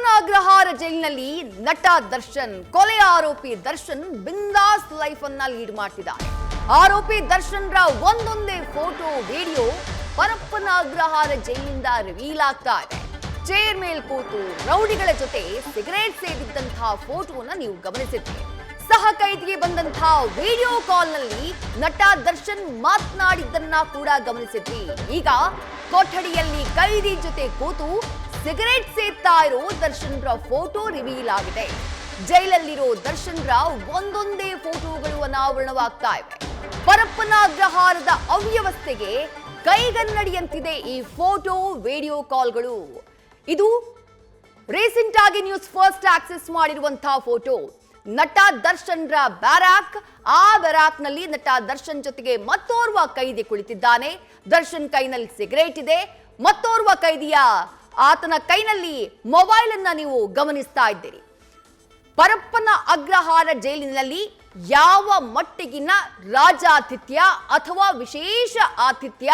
ಪರಪ್ಪನ ಅಗ್ರಹಾರ ಜೈಲಿನಲ್ಲಿ ನಟ ದರ್ಶನ್ ಕೊಲೆ ಆರೋಪಿ ದರ್ಶನ್ ಬಿಂದಾಸ್ ಲೈಫ್ ಅನ್ನ ಲೀಡ್ ಮಾಡ್ತಿದ್ದಾರೆ. ಆರೋಪಿ ದರ್ಶನ್ ರ ಒಂದೊಂದೇ ಫೋಟೋ ವಿಡಿಯೋ ಪರಪ್ಪನ ಅಗ್ರಹಾರ ಜೈಲಿನಿಂದ ರಿವೀಲ್ ಆಗ್ತಾ ಇದೆ. ಚೇರ್ ಮೇಲ್ ಕೂತು ರೌಡಿಗಳ ಜೊತೆ ಸಿಗರೇಟ್ ಸೇದಿದ್ದಂತಹ ಫೋಟೋನ ನೀವು ಗಮನಿಸಿದ್ರಿ. ಸಹ ಕೈದಿಗೆ ಬಂದಂತಹ ವಿಡಿಯೋ ಕಾಲ್ ನಲ್ಲಿ ನಟ ದರ್ಶನ್ ಮಾತನಾಡಿದ್ದನ್ನ ಕೂಡ ಗಮನಿಸಿದ್ರಿ. ಈಗ ಕೊಠಡಿಯಲ್ಲಿ ಕೈದಿ ಜೊತೆ ಕೂತು ಸಿಗರೇಟ್ ಸೇದ್ತಾ ಇರೋ ದರ್ಶನ್ ರ ಫೋಟೋ ರಿವೀಲ್ ಆಗಿದೆ. ಜೈಲಲ್ಲಿರೋ ದರ್ಶನ್ ರ ಒಂದೊಂದೇ ಫೋಟೋಗಳು ಅನಾವರಣವಾಗ್ತಾ ಇವೆ. ಪರಪ್ಪನ ಅಗ್ರಹಾರದ ಅವ್ಯವಸ್ಥೆಗೆ ಕೈಗನ್ನಡಿಯಂತಿದೆ ಈ ಫೋಟೋ ವಿಡಿಯೋ ಕಾಲ್ಗಳು. ಇದು ರೀಸೆಂಟ್ ಆಗಿ ನ್ಯೂಸ್ ಫಸ್ಟ್ ಆಕ್ಸೆಸ್ ಮಾಡಿರುವಂತಹ ಫೋಟೋ. ನಟ ದರ್ಶನ್ ರ ಬ್ಯಾರಾಕ್, ಆ ಬ್ಯಾರಾಕ್ ನಲ್ಲಿ ನಟ ದರ್ಶನ್ ಜೊತೆಗೆ ಮತ್ತೋರ್ವ ಕೈದಿ ಕುಳಿತಿದ್ದಾನೆ. ದರ್ಶನ್ ಕೈನಲ್ಲಿ ಸಿಗರೇಟ್ ಇದೆ. ಮತ್ತೋರ್ವ ಕೈದಿಯ ಆತನ ಕೈನಲ್ಲಿ ಮೊಬೈಲ್ ಅನ್ನ ನೀವು ಗಮನಿಸ್ತಾ ಇದ್ದೀರಿ. ಪರಪ್ಪನ ಅಗ್ರಹಾರ ಜೈಲಿನಲ್ಲಿ ಯಾವ ಮಟ್ಟಿಗಿನ ರಾಜಾತಿಥ್ಯ ಅಥವಾ ವಿಶೇಷ ಆತಿಥ್ಯ.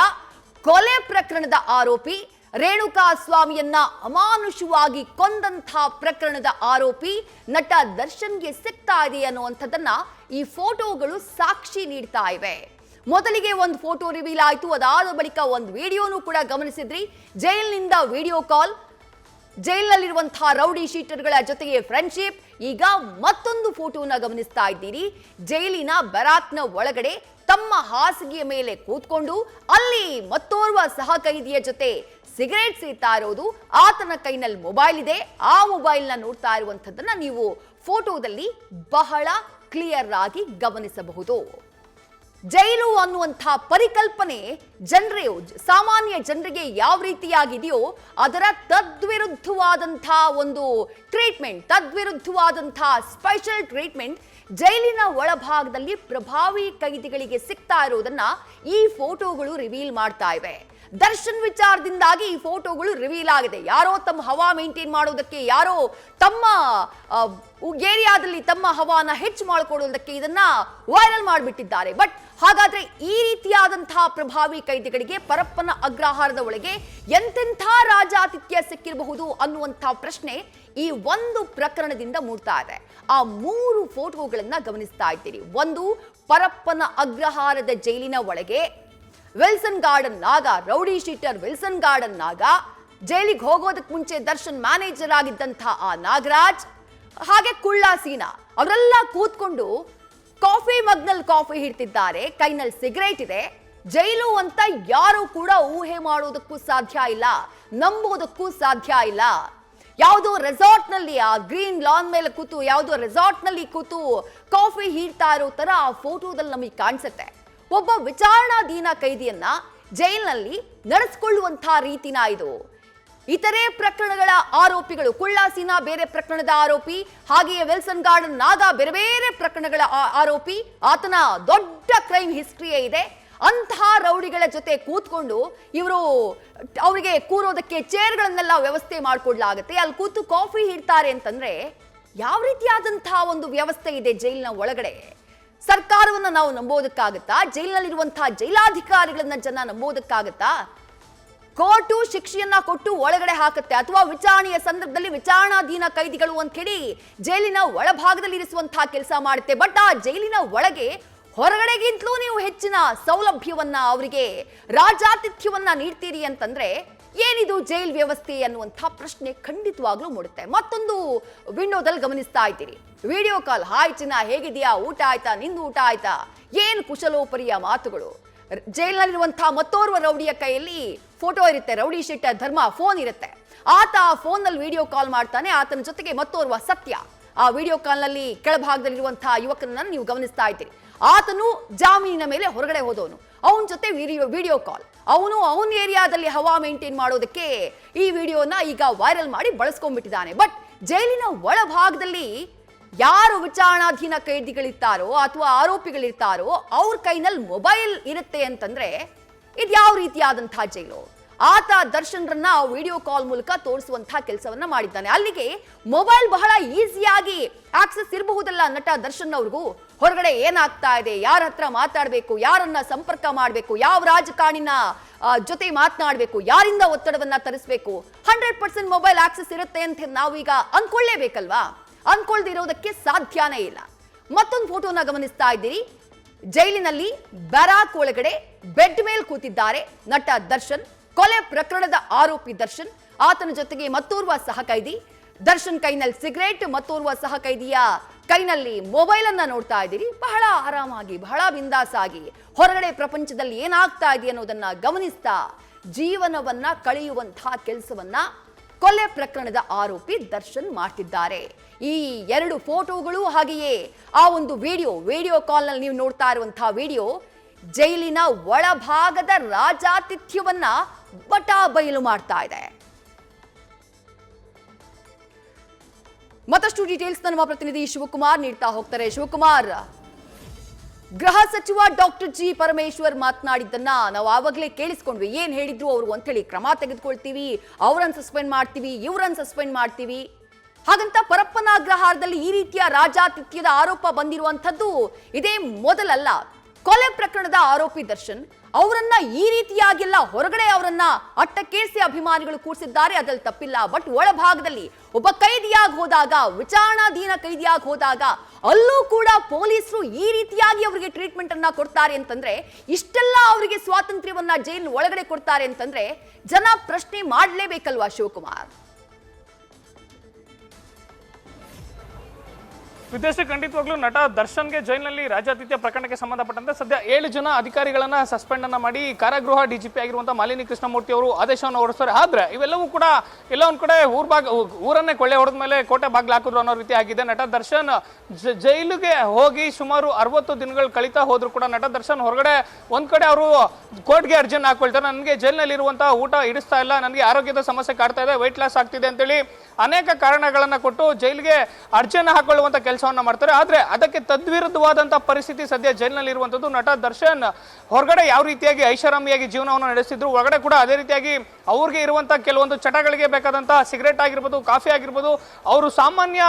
ಕೊಲೆ ಪ್ರಕರಣದ ಆರೋಪಿ, ರೇಣುಕಾ ಸ್ವಾಮಿಯನ್ನ ಅಮಾನುಷವಾಗಿ ಕೊಂದಂಥ ಪ್ರಕರಣದ ಆರೋಪಿ ನಟ ದರ್ಶನ್ಗೆ ಸಿಗ್ತಾ ಇದೆ ಅನ್ನುವಂಥದ್ದನ್ನ ಈ ಫೋಟೋಗಳು ಸಾಕ್ಷಿ ನೀಡ್ತಾ ಇವೆ. ಮೊದಲಿಗೆ ಒಂದು ಫೋಟೋ ರಿವೀಲ್ ಆಯಿತು, ಅದಾದ ಬಳಿಕ ಒಂದು ವಿಡಿಯೋನು ಕೂಡ ಗಮನಿಸಿದ್ರಿ. ಜೈಲಿನಿಂದ ವಿಡಿಯೋ ಕಾಲ್, ಜೈಲಿನಲ್ಲಿರುವಂತಹ ರೌಡಿ ಶೀಟರ್ಗಳ ಜೊತೆಗೆ ಫ್ರೆಂಡ್ಶಿಪ್. ಈಗ ಮತ್ತೊಂದು ಫೋಟೋನ ಗಮನಿಸ್ತಾ ಇದ್ದೀರಿ. ಜೈಲಿನ ಬ್ಯಾರಾಕ್ನ ಒಳಗಡೆ ತಮ್ಮ ಹಾಸಿಗೆಯ ಮೇಲೆ ಕೂತ್ಕೊಂಡು ಅಲ್ಲಿ ಮತ್ತೋರ್ವ ಸಹ ಕೈದಿಯ ಜೊತೆ ಸಿಗರೇಟ್ ಸೇತಾ ಇರೋದು. ಆತನ ಕೈನಲ್ಲಿ ಮೊಬೈಲ್ ಇದೆ. ಆ ಮೊಬೈಲ್ನ ನೋಡ್ತಾ ಇರುವಂಥದ್ದನ್ನ ನೀವು ಫೋಟೋದಲ್ಲಿ ಬಹಳ ಕ್ಲಿಯರ್ ಆಗಿ ಗಮನಿಸಬಹುದು. ಜೈಲು ಅನ್ನುವಂತಹ ಪರಿಕಲ್ಪನೆ ಸಾಮಾನ್ಯ ಜನರಿಗೆ ಯಾವ ರೀತಿಯಾಗಿದೆಯೋ ಅದರ ತದ್ವಿರುದ್ಧವಾದಂತಹ ಒಂದು ಟ್ರೀಟ್ಮೆಂಟ್, ತದ್ವಿರುದ್ಧವಾದಂತಹ ಸ್ಪೆಷಲ್ ಟ್ರೀಟ್ಮೆಂಟ್ ಜೈಲಿನ ಒಳಭಾಗದಲ್ಲಿ ಪ್ರಭಾವಿ ಕೈದಿಗಳಿಗೆ ಸಿಗ್ತಾ ಇರೋದನ್ನ ಈ ಫೋಟೋಗಳು ರಿವೀಲ್ ಮಾಡ್ತಾ ಇವೆ. ದರ್ಶನ್ ವಿಚಾರದಿಂದಾಗಿ ಈ ಫೋಟೋಗಳು ರಿವೀಲ್ ಆಗಿದೆ. ಯಾರೋ ತಮ್ಮ ಹವಾ ಮೇಂಟೈನ್ ಮಾಡೋದಕ್ಕೆ, ಯಾರೋ ತಮ್ಮ ಏರಿಯಾದಲ್ಲಿ ತಮ್ಮ ಹವಾನ ಹೆಚ್ಚು ಮಾಡಿಕೊಳ್ಳೋದಕ್ಕೆ ಇದನ್ನ ವೈರಲ್ ಮಾಡಿಬಿಟ್ಟಿದ್ದಾರೆ. ಬಟ್ ಹಾಗಾದ್ರೆ ಈ ರೀತಿಯಾದಂತಹ ಪ್ರಭಾವಿ ಕೈದಿಗಳಿಗೆ ಪರಪ್ಪನ ಅಗ್ರಹಾರದ ಒಳಗೆ ಎಂತೆಂಥ ರಾಜಾತಿಥ್ಯ ಸಿಕ್ಕಿರಬಹುದು ಅನ್ನುವಂತಹ ಪ್ರಶ್ನೆ ಈ ಒಂದು ಪ್ರಕರಣದಿಂದ ಮೂಡ್ತಾ ಇದೆ. ಆ ಮೂರು ಫೋಟೋಗಳನ್ನ ಗಮನಿಸ್ತಾ ಇದ್ದೀರಿ. ಒಂದು, ಪರಪ್ಪನ ಅಗ್ರಹಾರದ ಜೈಲಿನ ಒಳಗೆ ವಿಲ್ಸನ್ ಗಾರ್ಡನ್ ನಾಗ, ರೌಡಿ ಶೀಟರ್ ವಿಲ್ಸನ್ ಗಾರ್ಡನ್ ನಾಗ, ಜೈಲಿಗೆ ಹೋಗೋದಕ್ಕೆ ಮುಂಚೆ ದರ್ಶನ್ ಮ್ಯಾನೇಜರ್ ಆಗಿದ್ದಂತಹ ಆ ನಾಗರಾಜ್, ಹಾಗೆ ಕುಳ್ಳ ಸೀನಾ ಅವರೆಲ್ಲ ಕೂತ್ಕೊಂಡು ಕಾಫಿ ಮಗ್ನಲ್ಲಿ ಕಾಫಿ ಹಿಡ್ತಿದ್ದಾರೆ. ಕೈನಲ್ಲಿ ಸಿಗರೇಟ್ ಇದೆ. ಜೈಲು ಅಂತ ಯಾರು ಕೂಡ ಊಹೆ ಮಾಡೋದಕ್ಕೂ ಸಾಧ್ಯ ಇಲ್ಲ, ನಂಬೋದಕ್ಕೂ ಸಾಧ್ಯ ಇಲ್ಲ. ಯಾವುದೋ ರೆಸಾರ್ಟ್ ನಲ್ಲಿ, ಆ ಗ್ರೀನ್ ಲಾನ್ ಮೇಲೆ ಕೂತು ಯಾವುದೋ ರೆಸಾರ್ಟ್ ನಲ್ಲಿ ಕೂತು ಕಾಫಿ ಹೀಡ್ತಾ ಇರೋ ತರ ಆ ಫೋಟೋದಲ್ಲಿ ನಮಗೆ ಕಾಣಿಸುತ್ತೆ. ಒಬ್ಬ ವಿಚಾರಣಾಧೀನ ಕೈದಿಯನ್ನ ಜೈಲಿನಲ್ಲಿ ನಡೆಸಿಕೊಳ್ಳುವಂತಹ ರೀತಿನ ಇದು. ಇತರೆ ಪ್ರಕರಣಗಳ ಆರೋಪಿಗಳು, ಕುಳ್ಳ ಸೀನಾ ಬೇರೆ ಪ್ರಕರಣದ ಆರೋಪಿ, ಹಾಗೆಯೇ ವಿಲ್ಸನ್ ಗಾರ್ಡನ್ ನಾಗ ಬೇರೆ ಬೇರೆ ಪ್ರಕರಣಗಳ ಆರೋಪಿ. ಆತನ ದೊಡ್ಡ ಕ್ರೈಮ್ ಹಿಸ್ಟ್ರಿಯೇ ಇದೆ. ಅಂತಹ ರೌಡಿಗಳ ಜೊತೆ ಕೂತ್ಕೊಂಡು ಅವರಿಗೆ ಕೂರೋದಕ್ಕೆ ಚೇರ್ಗಳನ್ನೆಲ್ಲ ವ್ಯವಸ್ಥೆ ಮಾಡಿಕೊಡ್ಲಾಗುತ್ತೆ. ಅಲ್ಲಿ ಕೂತು ಕಾಫಿ ಹಿಡ್ತಾರೆ ಅಂತಂದ್ರೆ ಯಾವ ರೀತಿಯಾದಂತಹ ಒಂದು ವ್ಯವಸ್ಥೆ ಇದೆ ಜೈಲಿನ ಒಳಗಡೆ? ಸರ್ಕಾರವನ್ನ ನಾವು ನಂಬೋದಕ್ಕಾಗತ್ತಾ? ಜೈಲಿನಲ್ಲಿರುವಂತಹ ಜೈಲಾಧಿಕಾರಿಗಳನ್ನ ಜನ ನಂಬೋದಕ್ಕಾಗತ್ತಾ? ಕೋರ್ಟು ಶಿಕ್ಷೆಯನ್ನ ಕೊಟ್ಟು ಒಳಗಡೆ ಹಾಕುತ್ತೆ, ಅಥವಾ ವಿಚಾರಣೆಯ ಸಂದರ್ಭದಲ್ಲಿ ವಿಚಾರಣಾಧೀನ ಕೈದಿಗಳು ಅಂತ ಹೇಳಿ ಜೈಲಿನ ಒಳಭಾಗದಲ್ಲಿ ಇರಿಸುವಂತಹ ಕೆಲಸ ಮಾಡುತ್ತೆ. ಬಟ್ ಆ ಜೈಲಿನ ಒಳಗೆ ಹೊರಗಡೆಗಿಂತಲೂ ನೀವು ಹೆಚ್ಚಿನ ಸೌಲಭ್ಯವನ್ನ, ಅವರಿಗೆ ರಾಜಾತಿಥ್ಯವನ್ನ ನೀಡ್ತೀರಿ ಅಂತಂದ್ರೆ ಏನಿದು ಜೈಲ್ ವ್ಯವಸ್ಥೆ ಅನ್ನುವಂಥ ಪ್ರಶ್ನೆ ಖಂಡಿತವಾಗ್ಲೂ ಮೂಡುತ್ತೆ. ಮತ್ತೊಂದು ವಿಂಡೋದಲ್ಲಿ ಗಮನಿಸ್ತಾ ಇದ್ದೀರಿ. ವಿಡಿಯೋ ಕಾಲ್, ಹಾಯ್ ಚಿನ್ನ, ಹೇಗಿದೆಯಾ, ಊಟ ಆಯ್ತಾ, ನಿಂದು ಊಟ ಆಯ್ತಾ, ಏನು ಕುಶಲೋಪರಿಯ ಮಾತುಗಳು. ಜೈಲಿನಲ್ಲಿರುವಂತಹ ಮತ್ತೋರ್ವ ರೌಡಿಯ ಕೈಯಲ್ಲಿ ಫೋಟೋ ಇರುತ್ತೆ, ರೌಡಿ ಶೀಟರ್ ಧರ್ಮ ಫೋನ್ ಇರುತ್ತೆ. ಆತ ಫೋನ್ ನಲ್ಲಿ ವಿಡಿಯೋ ಕಾಲ್ ಮಾಡ್ತಾನೆ. ಆತನ ಜೊತೆಗೆ ಮತ್ತೋರ್ವ ಸತ್ಯ. ಆ ವಿಡಿಯೋ ಕಾಲ್ ನಲ್ಲಿ ಕೆಳಭಾಗದಲ್ಲಿರುವಂತಹ ಯುವಕನನ್ನ ನೀವು ಗಮನಿಸ್ತಾ ಇದ್ದೀರಿ. ಆತನು ಜಾಮೀನಿನ ಮೇಲೆ ಹೊರಗಡೆ ಹೋದವನು, ಅವನ ಜೊತೆ ವಿಡಿಯೋ ಕಾಲ್. ಅವನ ಏರಿಯಾದಲ್ಲಿ ಹವಾ ಮೇಂಟೈನ್ ಮಾಡೋದಕ್ಕೆ ಈ ವಿಡಿಯೋನ ಈಗ ವೈರಲ್ ಮಾಡಿ ಬಳಸ್ಕೊಂಡ್ಬಿಟ್ಟಿದ್ದಾನೆ. ಬಟ್ ಜೈಲಿನ ಒಳಭಾಗದಲ್ಲಿ ಯಾರು ವಿಚಾರಣಾಧೀನ ಕೈದಿಗಳಿರ್ತಾರೋ ಅಥವಾ ಆರೋಪಿಗಳಿರ್ತಾರೋ ಅವ್ರ ಕೈನಲ್ಲಿ ಮೊಬೈಲ್ ಇರುತ್ತೆ ಅಂತಂದ್ರೆ ಇದು ಯಾವ ರೀತಿಯಾದಂತಹ ಜೈಲು? ಆತ ದರ್ಶನ್ರನ್ನ ವಿಡಿಯೋ ಕಾಲ್ ಮೂಲಕ ತೋರಿಸುವಂತಹ ಕೆಲಸವನ್ನ ಮಾಡಿದ್ದಾನೆ. ಅಲ್ಲಿಗೆ ಮೊಬೈಲ್ ಬಹಳ ಈಸಿಯಾಗಿ ಆಕ್ಸೆಸ್ ಇರಬಹುದಲ್ಲ ನಟ ದರ್ಶನ್ ಅವ್ರಿಗೂ. ಹೊರಗಡೆ ಏನಾಗ್ತಾ ಇದೆ, ಯಾರ ಹತ್ರ ಮಾತಾಡಬೇಕು, ಯಾರನ್ನ ಸಂಪರ್ಕ ಮಾಡಬೇಕು, ಯಾವ ರಾಜಕಾರಣಿನ ಜೊತೆ ಮಾತನಾಡಬೇಕು, ಯಾರಿಂದ ಒತ್ತಡವನ್ನ ತರಿಸಬೇಕು, 100% ಮೊಬೈಲ್ ಆಕ್ಸೆಸ್ ಇರುತ್ತೆ ಅಂತ ನಾವೀಗ ಅನ್ಕೊಳ್ಳೇಬೇಕಲ್ವಾ? ಅನ್ಕೊಳ್ದಿರೋದಕ್ಕೆ ಸಾಧ್ಯನೇ ಇಲ್ಲ. ಮತ್ತೊಂದು ಫೋಟೋನ ಗಮನಿಸ್ತಾ ಇದ್ದೀರಿ. ಜೈಲಿನಲ್ಲಿ ಬ್ಯಾರಾಕ್ ಒಳಗಡೆ ಬೆಡ್ ಮೇಲೆ ಕೂತಿದ್ದಾರೆ ನಟ ದರ್ಶನ್. ಕೊಲೆ ಪ್ರಕರಣದ ಆರೋಪಿ ದರ್ಶನ್, ಆತನ ಜೊತೆಗೆ ಮತ್ತೋರ್ವ ಸಹ ಕೈದಿ. ದರ್ಶನ್ ಕೈನಲ್ಲಿ ಸಿಗರೇಟ್, ಮತ್ತೋರ್ವ ಸಹ ಕೈದಿಯ ಕೈನಲ್ಲಿ ಮೊಬೈಲ್ ಅನ್ನ ನೋಡ್ತಾ ಇದ್ದೀರಿ. ಬಹಳ ಆರಾಮಾಗಿ, ಬಹಳ ಬಿಂದಾಸಾಗಿ ಹೊರಗಡೆ ಪ್ರಪಂಚದಲ್ಲಿ ಏನಾಗ್ತಾ ಇದೆ ಅನ್ನೋದನ್ನ ಗಮನಿಸ್ತಾ ಜೀವನವನ್ನ ಕಳೆಯುವಂತಹ ಕೆಲಸವನ್ನ ಕೊಲೆ ಪ್ರಕರಣದ ಆರೋಪಿ ದರ್ಶನ್ ಮಾಡ್ತಿದ್ದಾರೆ. ಈ ಎರಡು ಫೋಟೋಗಳು ಹಾಗೆಯೇ ಆ ಒಂದು ವಿಡಿಯೋ ಕಾಲ್ ನಲ್ಲಿ ನೀವು ನೋಡ್ತಾ ಇರುವಂತಹ ವಿಡಿಯೋ ಜೈಲಿನ ಒಳಭಾಗದ ರಾಜಾತಿಥ್ಯವನ್ನ ಬಟಾಬಯಲು ಮಾಡ್ತಾ ಇದೆ. ಮತ್ತಷ್ಟು ಡೀಟೇಲ್ಸ್ ನಮ್ಮ ಪ್ರತಿನಿಧಿ ಶಿವಕುಮಾರ್ ನೀಡ್ತಾ ಹೋಗ್ತಾರೆ. ಶಿವಕುಮಾರ್, ಗೃಹ ಸಚಿವ ಡಾಕ್ಟರ್ ಜಿ ಪರಮೇಶ್ವರ್ ಮಾತನಾಡಿದ್ದನ್ನ ನಾವು ಆವಾಗಲೇ ಕೇಳಿಸ್ಕೊಂಡ್ವಿ. ಏನ್ ಹೇಳಿದ್ರು ಅವರು ಅಂತ ಹೇಳಿ, ಕ್ರಮ ತೆಗೆದುಕೊಳ್ತೀವಿ, ಅವರನ್ನು ಸಸ್ಪೆಂಡ್ ಮಾಡ್ತೀವಿ, ಇವರನ್ನು ಸಸ್ಪೆಂಡ್ ಮಾಡ್ತೀವಿ ಹಾಗಂತ ಪರಪ್ಪನ ಅಗ್ರಹಾರದಲ್ಲಿ ಈ ರೀತಿಯ ರಾಜಾತಿಥ್ಯದ ಆರೋಪ ಬಂದಿರುವಂತದ್ದು ಇದೇ ಮೊದಲಲ್ಲ. ಕೊಲೆ ಪ್ರಕರಣದ ಆರೋಪಿ ದರ್ಶನ್ ಅವರನ್ನ ಈ ರೀತಿಯಾಗಿಲ್ಲ, ಹೊರಗಡೆ ಅವರನ್ನ ಅಟ್ಟಕ್ಕೇರಿಸಿ ಅಭಿಮಾನಿಗಳು ಕೂರಿಸಿದ್ದಾರೆ, ಅದ್ರಲ್ಲಿ ತಪ್ಪಿಲ್ಲ. ಬಟ್ ಒಳಭಾಗದಲ್ಲಿ ಒಬ್ಬ ಕೈದಿಯಾಗಿ ಹೋದಾಗ, ವಿಚಾರಣಾಧೀನ ಕೈದಿಯಾಗಿ ಹೋದಾಗ ಅಲ್ಲೂ ಕೂಡ ಪೊಲೀಸರು ಈ ರೀತಿಯಾಗಿ ಅವರಿಗೆ ಟ್ರೀಟ್ಮೆಂಟ್ ಅನ್ನ ಕೊಡ್ತಾರೆ ಅಂತಂದ್ರೆ, ಇಷ್ಟೆಲ್ಲ ಅವರಿಗೆ ಸ್ವಾತಂತ್ರ್ಯವನ್ನ ಜೈಲು ಒಳಗಡೆ ಕೊಡ್ತಾರೆ ಅಂತಂದ್ರೆ ಜನ ಪ್ರಶ್ನೆ ಮಾಡಲೇಬೇಕಲ್ವಾ ಶಿವಕುಮಾರ್? ವಿದೇಶಿ ಖಂಡಿತವಾಗ್ಲೂ ನಟ ದರ್ಶನ್ಗೆ ಜೈಲಿನಲ್ಲಿ ರಾಜಾತಿಥ್ಯ ಪ್ರಕರಣಕ್ಕೆ ಸಂಬಂಧಪಟ್ಟಂತೆ ಸದ್ಯ 7 ಜನ ಅಧಿಕಾರಿಗಳನ್ನ ಸಸ್ಪೆಂಡ್ ಅನ್ನ ಮಾಡಿ ಕಾರಾಗೃಹ ಡಿಜಿಪಿ ಆಗಿರುವಂತಹ ಮಾಲಿನಿ ಕೃಷ್ಣಮೂರ್ತಿ ಅವರು ಆದೇಶವನ್ನು ಹೊರಡಿಸ್ತಾರೆ. ಆದ್ರೆ ಇವೆಲ್ಲವೂ ಕೂಡ ಎಲ್ಲ ಒಂದ್ ಕಡೆ ಊರನ್ನೇ ಕೊಳ್ಳೆ ಹೊಡೆದ ಮೇಲೆ ಕೋಟೆ ಬಾಗ್ಲು ಹಾಕಿದ್ರು ಅನ್ನೋ ರೀತಿ ಆಗಿದೆ. ನಟ ದರ್ಶನ್ ಜೈಲಿಗೆ ಹೋಗಿ ಸುಮಾರು 60 ದಿನಗಳು ಕಳೀತಾ ಹೋದ್ರು ಕೂಡ ನಟ ದರ್ಶನ್ ಹೊರಗಡೆ ಒಂದ್ ಕಡೆ ಅವರು ಕೋರ್ಟ್ಗೆ ಅರ್ಜಿಯನ್ನು ಹಾಕೊಳ್ತಾರೆ. ನನಗೆ ಜೈಲಿನಲ್ಲಿ ಇರುವಂತಹ ಊಟ ಇಡಿಸ್ತಾ ಇಲ್ಲ, ನನಗೆ ಆರೋಗ್ಯದ ಸಮಸ್ಯೆ ಕಾಡ್ತಾ ಇದೆ, ವೆಯ್ಟ್ ಲಾಸ್ ಆಗ್ತಿದೆ ಅಂತೇಳಿ ಅನೇಕ ಕಾರಣಗಳನ್ನ ಕೊಟ್ಟು ಜೈಲಿಗೆ ಅರ್ಜಿಯನ್ನು ಹಾಕೊಳ್ಳುವಂತ ಕೆಲಸವನ್ನ ಮಾಡ್ತಾರೆ. ಆದ್ರೆ ಅದಕ್ಕೆ ತದ್ವಿರುದ್ಧವಾದಂತಹ ಪರಿಸ್ಥಿತಿ ಸದ್ಯ ಜೈಲಿನಲ್ಲಿ ಇರುವಂತದ್ದು. ನಟ ದರ್ಶನ್ ಹೊರಗಡೆ ಯಾವ ರೀತಿಯಾಗಿ ಐಷಾರಾಮಿಯಾಗಿ ಜೀವನವನ್ನು ನಡೆಸಿದ್ರು, ಒಳಗಡೆ ಕೂಡ ಅದೇ ರೀತಿಯಾಗಿ ಅವ್ರಿಗೆ ಇರುವಂತಹ ಕೆಲವೊಂದು ಚಟಗಳಿಗೆ ಬೇಕಾದಂತಹ ಸಿಗರೇಟ್ ಆಗಿರ್ಬೋದು, ಕಾಫಿ ಆಗಿರ್ಬೋದು, ಅವರು ಸಾಮಾನ್ಯ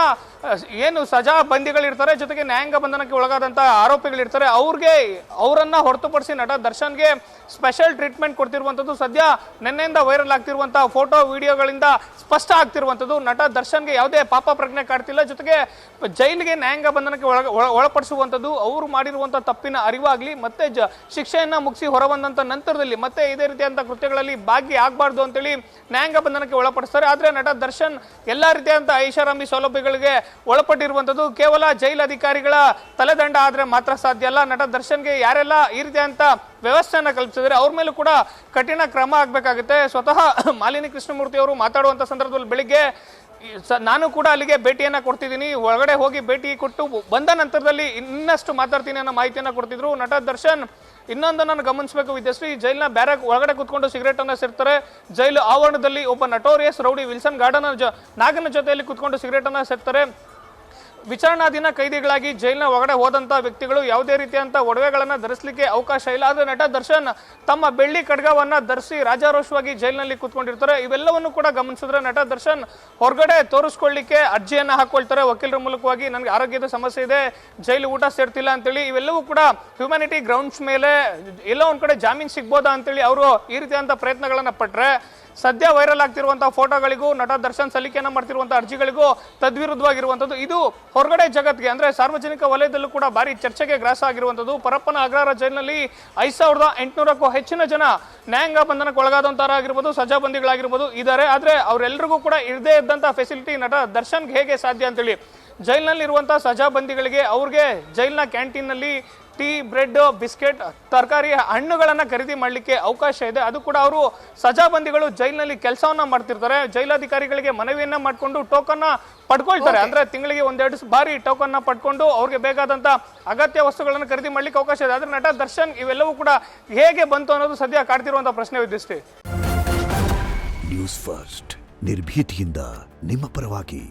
ಏನು ಸಜಾ ಬಂದಿಗಳಿರ್ತಾರೆ, ಜೊತೆಗೆ ನ್ಯಾಯಾಂಗ ಬಂಧನಕ್ಕೆ ಒಳಗಾದಂತಹ ಆರೋಪಿಗಳಿರ್ತಾರೆ, ಅವರನ್ನ ಹೊರತುಪಡಿಸಿ ನಟ ದರ್ಶನ್ಗೆ ಸ್ಪೆಷಲ್ ಟ್ರೀಟ್ಮೆಂಟ್ ಕೊಡ್ತಿರುವಂತದ್ದು ಸದ್ಯ ನಿನ್ನೆಯಿಂದ ವೈರಲ್ ಆಗ್ತಿರುವಂತಹ ಫೋಟೋ ವಿಡಿಯೋಗಳಿಂದ ಸ್ಪಷ್ಟ ಆಗ್ತಿರುವಂತದ್ದು. ನಟ ದರ್ಶನ್ಗೆ ಯಾವುದೇ ಪಾಪ ಪ್ರಜ್ಞೆ ಕಾಡ್ತಿಲ್ಲ, ಜೊತೆಗೆ ಜೈಲಿಗೆ ನ್ಯಾಯಾಂಗ ಬಂಧನಕ್ಕೆ ಒಳಪಡಿಸುವಂಥದ್ದು, ಅವರು ಮಾಡಿರುವಂತಹ ತಪ್ಪಿನ ಅರಿವಾಗ್ಲಿ, ಮತ್ತೆ ಶಿಕ್ಷೆಯನ್ನ ಮುಗಿಸಿ ಹೊರಬಂದಂತ ನಂತರದಲ್ಲಿ ಮತ್ತೆ ಇದೇ ರೀತಿಯಾದಂತಹ ಕೃತ್ಯಗಳಲ್ಲಿ ಭಾಗಿ ಆಗಬಾರ್ದು ಅಂತೇಳಿ ನ್ಯಾಯಾಂಗ ಬಂಧನಕ್ಕೆ ಒಳಪಡಿಸ್ತಾರೆ. ಆದ್ರೆ ನಟ ದರ್ಶನ್ ಎಲ್ಲಾ ರೀತಿಯಾದಂತಹ ಐಷಾರಾಮಿ ಸೌಲಭ್ಯಗಳಿಗೆ ಒಳಪಟ್ಟಿರುವಂತದ್ದು ಕೇವಲ ಜೈಲು ಅಧಿಕಾರಿಗಳ ತಲೆದಂಡ ಆದ್ರೆ ಮಾತ್ರ ಸಾಧ್ಯ ಅಲ್ಲ. ನಟ ದರ್ಶನ್ಗೆ ಯಾರೆಲ್ಲ ಈ ರೀತಿಯಾದಂತ ವ್ಯವಸ್ಥೆಯನ್ನ ಕಲ್ಪಿಸಿದ್ರೆ ಅವ್ರ ಮೇಲೂ ಕೂಡ ಕಠಿಣ ಕ್ರಮ ಆಗ್ಬೇಕಾಗುತ್ತೆ. ಸ್ವತಃ ಮಾಲಿನಿ ಕೃಷ್ಣಮೂರ್ತಿ ಅವರು ಮಾತಾಡುವಂತ ಸಂದರ್ಭದಲ್ಲಿ ಬೆಳಿಗ್ಗೆ ನಾನು ಕೂಡ ಅಲ್ಲಿಗೆ ಭೇಟಿಯನ್ನ ಕೊಡ್ತಿದ್ದೀನಿ, ಒಳಗಡೆ ಹೋಗಿ ಭೇಟಿ ಕೊಟ್ಟು ಬಂದ ನಂತರದಲ್ಲಿ ಇನ್ನಷ್ಟು ಮಾತಾಡ್ತೀನಿ ಅನ್ನೋ ಮಾಹಿತಿಯನ್ನ ಕೊಡ್ತಿದ್ರು. ನಟ ದರ್ಶನ್ ಇನ್ನೊಂದನ್ನು ಗಮನಿಸಬೇಕು ವಿದ್ಯಾಶ್ರೀ, ಜೈಲಿನ ಬ್ಯಾರಕ್ ಒಳಗಡೆ ಕುತ್ಕೊಂಡು ಸಿಗರೇಟ್ ಅನ್ನ ಸೇರ್ತಾರೆ. ಜೈಲು ಆವರಣದಲ್ಲಿ ಒಬ್ಬ ನಟೋರಿಯಸ್ ರೌಡಿ ವಿಲ್ಸನ್ ಗಾರ್ಡನ್ ನಾಗನ ಜೊತೆಯಲ್ಲಿ ಕುತ್ಕೊಂಡು ಸಿಗರೇಟ್ ಅನ್ನ ಸೇರ್ತಾರೆ. ವಿಚಾರಣಾಧೀನ ಕೈದಿಗಳಾಗಿ ಜೈಲಿನ ಒಳಗಡೆ ಹೋದಂತಹ ವ್ಯಕ್ತಿಗಳು ಯಾವುದೇ ರೀತಿಯಂತ ಒಡವೆಗಳನ್ನ ಧರಿಸಲಿಕ್ಕೆ ಅವಕಾಶ ಇಲ್ಲ. ಆದ್ರೆ ನಟ ದರ್ಶನ್ ತಮ್ಮ ಬೆಳ್ಳಿ ಖಡ್ಗವನ್ನ ಧರಿಸಿ ರಾಜಾರೋಷವಾಗಿ ಜೈಲಿನಲ್ಲಿ ಕೂತ್ಕೊಂಡಿರ್ತಾರೆ. ಇವೆಲ್ಲವನ್ನು ಕೂಡ ಗಮನಿಸಿದ್ರೆ ನಟ ದರ್ಶನ್ ಹೊರಗಡೆ ತೋರಿಸ್ಕೊಳ್ಳಿಕ್ಕೆ ಅರ್ಜಿಯನ್ನ ಹಾಕೊಳ್ತಾರೆ ವಕೀಲರ ಮೂಲಕವಾಗಿ, ನನಗೆ ಆರೋಗ್ಯದ ಸಮಸ್ಯೆ ಇದೆ, ಜೈಲು ಊಟ ಸೇರ್ತಿಲ್ಲ ಅಂತೇಳಿ. ಇವೆಲ್ಲವೂ ಕೂಡ ಹ್ಯುಮ್ಯಾನಿಟಿ ಗ್ರೌಂಡ್ಸ್ ಮೇಲೆ ಎಲ್ಲ ಒಂದ್ ಕಡೆ ಜಾಮೀನು ಸಿಗ್ಬೋದಾ ಅಂತೇಳಿ ಅವರು ಈ ರೀತಿಯಾದಂತಹ ಪ್ರಯತ್ನಗಳನ್ನ ಪಟ್ರೆ ಸದ್ಯ ವೈರಲ್ ಆಗ್ತಿರುವಂತಹ ಫೋಟೋಗಳಿಗೂ ನಟ ದರ್ಶನ್ ಸಲ್ಲಿಕೆಯನ್ನ ಮಾಡ್ತಿರುವಂತಹ ಅರ್ಜಿಗಳಿಗೂ ತದ್ವಿರುದ್ಧವಾಗಿರುವಂತದ್ದು. ಇದು ಹೊರಗಡೆ ಜಗತ್ತಿಗೆ ಅಂದ್ರೆ ಸಾರ್ವಜನಿಕ ವಲಯದಲ್ಲೂ ಕೂಡ ಭಾರಿ ಚರ್ಚೆಗೆ ಗ್ರಾಸ ಆಗಿರುವಂತದ್ದು. ಪರಪ್ಪನ ಅಗ್ರಹಾರ ಜೈಲಿನಲ್ಲಿ 5800ಕ್ಕೂ ಹೆಚ್ಚಿನ ಜನ ನ್ಯಾಯಾಂಗ ಬಂಧನಕ್ಕೆ ಒಳಗಾದಂತವರಾಗಿರ್ಬೋದು, ಸಜಾಬಂದಿಗಳಾಗಿರ್ಬೋದು ಇದ್ದಾರೆ. ಆದ್ರೆ ಅವರೆಲ್ಲರಿಗೂ ಕೂಡ ಇರದೇ ಇದ್ದಂತಹ ಫೆಸಿಲಿಟಿ ನಟ ದರ್ಶನ್ಗೆ ಹೇಗೆ ಸಾಧ್ಯ ಅಂತೇಳಿ ಜೈಲಿನಲ್ಲಿ ಇರುವಂತಹ ಸಜಾಬಂದಿಗಳಿಗೆ ಅವ್ರಿಗೆ ಜೈಲಿನ ಕ್ಯಾಂಟೀನ್ನಲ್ಲಿ ಟೀ, ಬ್ರೆಡ್, ಬಿಸ್ಕೆಟ್, ತರಕಾರಿ, ಹಣ್ಣುಗಳನ್ನ ಖರೀದಿ ಮಾಡಲಿಕ್ಕೆ ಅವಕಾಶ ಇದೆ. ಅದು ಕೂಡ ಅವರು ಸಜಾಬಂದಿಗಳು ಜೈಲಿನಲ್ಲಿ ಕೆಲಸವನ್ನ ಮಾಡ್ತಿರ್ತಾರೆ. ಜೈಲಾಧಿಕಾರಿಗಳಿಗೆ ಮನವಿಯನ್ನ ಮಾಡಿಕೊಂಡು ಟೋಕನ್ ಪಡ್ಕೊಳ್ತಾರೆ. ಅಂದ್ರೆ ತಿಂಗಳಿಗೆ 1-2 ಬಾರಿ ಟೋಕನ್ ಪಡ್ಕೊಂಡು ಅವ್ರಿಗೆ ಬೇಕಾದಂತ ಅಗತ್ಯ ವಸ್ತುಗಳನ್ನು ಖರೀದಿ ಮಾಡ್ಲಿಕ್ಕೆ ಅವಕಾಶ ಇದೆ. ಆದ್ರೆ ನಟ ದರ್ಶನ್ ಇವೆಲ್ಲವೂ ಕೂಡ ಹೇಗೆ ಬಂತು ಅನ್ನೋದು ಸದ್ಯ ಕಾಡ್ತಿರುವಂತಹ ಪ್ರಶ್ನೆ ವಿದ್ಯುಷ್ಟೇ. ನ್ಯೂಸ್ ಫಸ್ಟ್ ನಿರ್ಭೀತಿಯಿಂದ ನಿಮ್ಮ ಪರವಾಗಿ.